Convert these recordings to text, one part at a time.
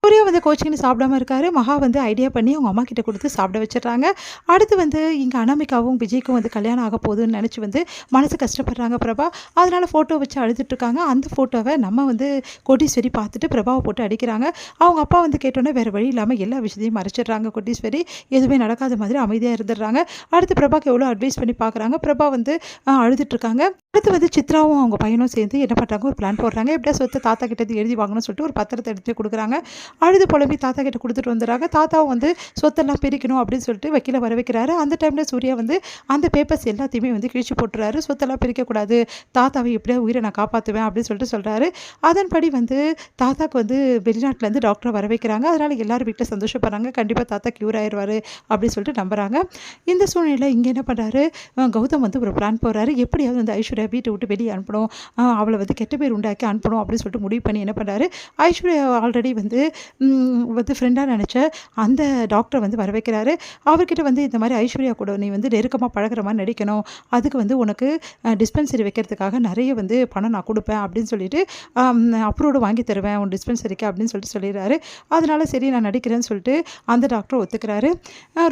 சூர்யா வந்து கோச்சிங்ன்னு சாப்பிடாம இருக்காரு. மகா வந்து ஐடியா பண்ணி அவங்க அம்மா கிட்ட குடுத்து சாப்பிட வச்சுடுறாங்க. அடுத்து வந்து இங்க அனாமிகாவும், விஜய்க்கும் வந்து கல்யாணம் ஆக போகுதுன்னு நெனச்சு வந்து மனசு கஷ்டப்படுறாங்க பிரபா. அதனால ஃபோட்டோ வச்சு அழுதுட்டுருக்காங்க. அந்த ஃபோட்டோவ நம்ம வந்து கோடீஸ்வரி பார்த்துட்டு பிரபாவ போட்டு அடிக்கிறாங்க. அவங்க அப்பா வந்து கேட்டோனே வேற வழி இல்லாம எல்லா விஷயத்தையும் மறைச்சிடுறாங்க கோடீஸ்வரி. எதுவுமே நடக்காத மாதிரி அமைதியா இருந்துடுறாங்க. அடுத்து பிரபாக்கு எவ்வளோ அட்வைஸ் பண்ணி பார்க்குறாங்க. பிரபா வந்து அழுதுட்டுருக்காங்க. அடுத்து வந்து சித்ராவும் அவங்க பையனும் சேர்ந்து என்ன பண்றாங்க, ஒரு பிளான் போடுறாங்க. எப்படியா சொத்த தாத்தா கிட்ட இருந்து எழுதி வாங்கணும்னு சொல்லிட்டு ஒரு பத்திரத்த எடுத்து குடுக்குறாங்க. அழுது புலம்பி தாத்தா கிட்ட குடுத்துட்டு வந்துடுறாங்க. தாத்தாவும் வந்து சொத்தெல்லாம் பிரிக்கணும் அப்படின்னு சொல்லிட்டு வக்கீல வர வைக்கிறாரு. அந்த டைம்ல சூர்யா வந்து அந்த பேப்பர்ஸ் எல்லாத்தையுமே வந்து கிழிச்சு போட்டுறாரு. சொத்தெல்லாம் பிரிக்கக்கூடாது. தாத்தாவை எப்படியாவது உயிரை நான் காப்பாற்றுவேன் அப்படின்னு சொல்லிட்டு சொல்றாரு. அதன்படி வந்து தாத்தாக்கு வந்து வெளிநாட்டிலேருந்து டாக்டரை வர வைக்கிறாங்க. அதனால எல்லாரும் வீட்டில் சந்தோஷப்படுறாங்க. கண்டிப்பாக தாத்தா க்யூர் ஆயிடுவாரு அப்படின்னு சொல்லிட்டு நம்புறாங்க. இந்த சூழ்நிலையில் இங்கே என்ன பண்ணுறாரு, கௌதம் வந்து ஒரு பிளான் போடுறாரு. எப்படியாவது வந்து ஐஸ்வர்யா வீட்டை விட்டு வெளியே அனுப்பணும், அவளை வந்து கெட்ட பேர் உண்டாக்கி அனுப்பணும் அப்படின்னு சொல்லிட்டு முடிவு பண்ணி என்ன பண்ணுறாரு, ஐஸ்வர்யா ஆல்ரெடி வந்து வந்து ஃப்ரெண்டாக நினச்ச அந்த டாக்டரை வந்து வர வைக்கிறாரு. அவர்கிட்ட வந்து இந்த மாதிரி ஐஸ்வர்யா கூட நீ வந்து நெருக்கமாக பழகுற மாதிரி நடிக்கணும், அதுக்கு வந்து உனக்கு டிஸ்பென்சரி வைக்கிறதுக்காக நிறைய வந்து பணம் நான் கொடுப்பேன் அப்படின்னு சொல்லிட்டு அப்ரூவ்டு வாங்கி தருவேன் உன் டிஸ்பென்சரிக்கு அப்படின்னு சொல்லிட்டு சொல்லிடுறாரு. அதனால சரி நான் நடிக்கிறேன்னு சொல்லிட்டு அந்த டாக்டர் ஒத்துக்கிறாரு.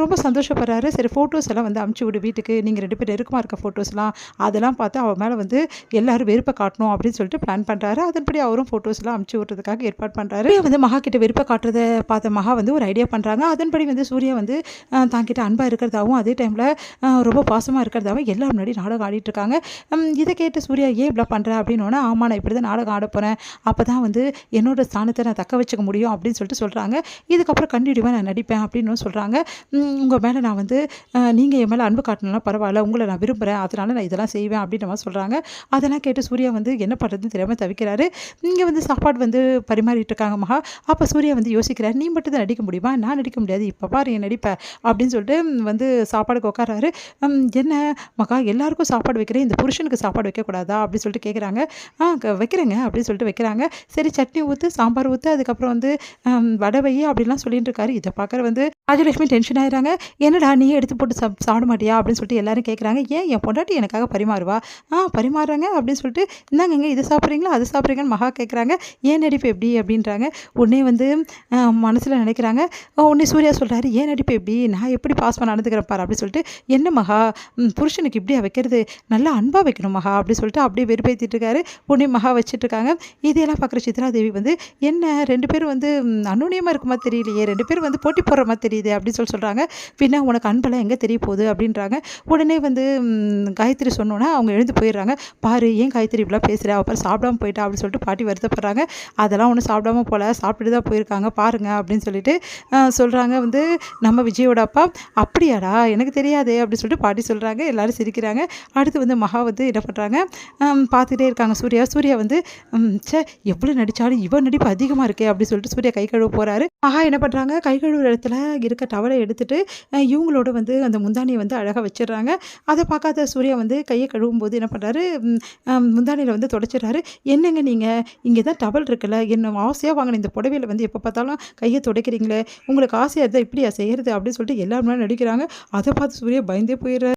ரொம்ப சந்தோஷப்படுறாரு. சரி ஃபோட்டோஸ் எல்லாம் வந்து அமுச்சு விடு வீட்டுக்கு, நீங்கள் 2 பேர் நெருக்கமாக இருக்க ஃபோட்டோஸ்லாம் அதெல்லாம் பார்த்து அவள் மேலே வந்து எல்லாரும் வெறுப்பை காட்டணும் அப்படின்னு சொல்லிட்டு பிளான் பண்ணுறாரு. அதன்படி அவரும் ஃபோட்டோஸ்லாம் அமுச்சு விட்றதுக்காக ஏற்பாடு பண்ணுறாரு. வந்து மகா கிட்ட வெறுப்பை காட்டுறதை பார்த்த மகா வந்து ஒரு ஐடியா பண்ணுறாங்க. அதன்படி வந்து சூர்யா வந்து தாங்கிட்ட அன்பாக இருக்கிறதாவும் அதே டைமில் ரொம்ப பாசமாக இருக்கிறதாவும் எல்லா முன்னாடி நாடகம் ஆடிட்டுருக்காங்க. இதை கேட்டு சூர்யா ஏன் இப்படிலாம் பண்ணுற அப்படின்னோன்னா, ஆமாம் நான் இப்படி தான் நாடகம் ஆட போகிறேன், அப்போ தான் வந்து என்னோட ஸ்தானத்தை நான் தக்க வச்சுக்க முடியும் அப்படின்னு சொல்லிட்டு சொல்கிறாங்க. இதுக்கப்புறம் கண்டிப்பாக நான் நடிப்பேன் அப்படின்னு சொல்கிறாங்க. உங்கள் மேலே நான் வந்து நீங்கள் என் மேலே அன்பு காட்டினாலும் பரவாயில்ல, உங்களை நான் விரும்புகிறேன், அதனால நான் இதெல்லாம் செய்வேன் அப்படின்ற மாதிரி சொல்கிறாங்க. அதெல்லாம் கேட்டு சூர்யா வந்து என்ன பண்ணுறதுன்னு தெரியாமல் தவிக்கிறாரு. இங்கே வந்து சாப்பாடு வந்து பரிமாறிட்டு இருக்காங்க மகா. அப்போ சூர்யா வந்து யோசிக்கிறார், நீ மட்டும் தான் நடிக்க முடியுமா, நான் நடிக்க முடியாது, இப்போ பாரு என் நடிப்பேன் அப்படின்னு சொல்லிட்டு வந்து சாப்பாடுக்கு உட்காராரு. என்ன மகா எல்லாருக்கும் சாப்பாடு வைக்கிறேன், இந்த புருஷனுக்கு சாப்பாடு வைக்கக்கூடாதா அப்படின்னு சொல்லிட்டு கேட்குறாங்க. வைக்கிறேங்க அப்படின்னு சொல்லிட்டு வைக்கிறாங்க. சரி சட்னி ஊற்று, சாம்பார் ஊற்று, அதுக்கப்புறம் வந்து வடை வை அப்படின்லாம் சொல்லிட்டு இருக்காரு. இதை பார்க்குற வந்து ராஜலட்சுமி டென்ஷன் ஆயிடுறாங்க. என்னடா நீ எடுத்து போட்டு சாப்பிட மாட்டியா அப்படின்னு சொல்லிட்டு எல்லாரும் கேட்குறாங்க. ஏன் என் பொண்டாட்டி எனக்காக பரிமாறுவா, பரிமாறுறாங்க அப்படின்னு சொல்லிட்டு இந்தாங்க இது சாப்பிட்றீங்களா அது சாப்பிட்றீங்கன்னு மகா கேட்குறாங்க. ஏன் நடிப்பு எப்படி அப்படின்றாங்க. உடனே வந்து மனசில் நினைக்கிறாங்க. உடனே சூர்யா சொல்கிறாரு, ஏன் நடிப்பு எப்படி, நான் எப்படி பாஸ் பண்ண நடந்துக்கிறேன் பாரு அப்படின்னு சொல்லிட்டு. என்ன மகா புருஷனுக்கு இப்படியா வைக்கிறது, நல்லா அன்பாக வைக்கணும் மகா அப்படின்னு சொல்லிட்டு அப்படியே வெறுப்பேற்றிட்டு இருக்காரு. உடனே மகா வச்சுட்ருக்காங்க. இதையெல்லாம் பார்க்குற சித்ராதேவி வந்து என்ன 2 பேரும் வந்து அன்னோனியமாக இருக்குமா தெரியலையே, 2 பேரும் வந்து போட்டி போடுற மாதிரி தெரியுது அப்படின்னு சொல்கிறாங்க. பின்ன உனக்கு அன்பெல்லாம் எங்கே தெரிய போகுது அப்படின்றாங்க. உடனே வந்து காயத்ரி சொன்னோன்னா அவங்க எழுந்து போயிடுறாங்க. பாரு ஏன் காயத்ரி இப்படிலாம் பேசுகிற, அப்புறம் சாப்பிடாம போயிட்டா அப்படின்னு சொல்லிட்டு பாட்டி வருத்தப்படுறாங்க. அதெல்லாம் ஒன்றும் சாப்பிடாம போல, சாப்பிட்டுட்டு தான் போயிருக்காங்க பாருங்க அப்படின்னு சொல்லிட்டு சொல்கிறாங்க. வந்து நம்ம விஜயோட அப்பா. அப்படியாடா எனக்கு தெரியாதே அப்படின்னு சொல்லிட்டு பாட்டி சொல்கிறாங்க. எல்லாரும் சிரிக்கிறாங்க. அடுத்து வந்து மகா வந்து என்ன பண்ணுறாங்க, பார்த்துக்கிட்டே இருக்காங்க சூர்யா வந்து எவ்வளோ நடித்தாலும் இவன் நடிப்பு அதிகமாக இருக்கே அப்படின்னு சொல்லிட்டு சூர்யா கை கழுவ போகிறாரு. மகா என்ன பண்ணுறாங்க, கை கழுவுற இடத்துல இருக்க டவலை எடுத்துட்டு இவங்களோட வந்து அந்த முந்தானியை வந்து அழகாக வச்சிடுறாங்க. அதை பார்க்காத சூர்யா வந்து கையை கழுவும் போது என்ன பண்ணுறாரு, முந்தானியில் வந்து தொடச்சிடுறாரு. என்னங்க நீங்கள் இங்கே தான் டவல் இருக்குல்ல, என்ன ஆசையாக வாங்கின இந்த புடவையில் வந்து எப்போ பார்த்தாலும் கையை துடைக்கிறீங்களே, உங்களுக்கு ஆசையாக இருந்தால் இப்படியா செய்கிறது அப்படின்னு சொல்லிட்டு எல்லாருமே நடிக்கிறாங்க. அதை பார்த்து சூர்யா பயந்தே போயிடுறாரு.